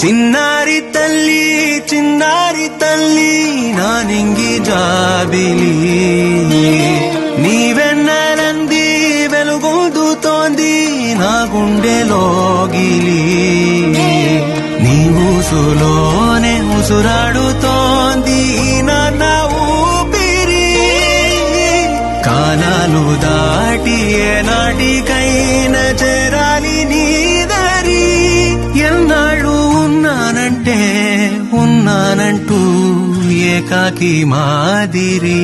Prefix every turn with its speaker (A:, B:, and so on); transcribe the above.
A: చిన్నారి తల్లి నా నింగి జాబిలి నీవెన్నెలంది వెలుగొందుతోంది నా గుండెలోగిలి నీ ఊసులోనే ఉసురాడుతోంది నా ఊపిరి కాలాలు దాటి ఏనాటికైనా చేరాలి నీ దారి ఎన్నాళ్ళు ఉన్నానంటూ ఏకాకి మాదిరి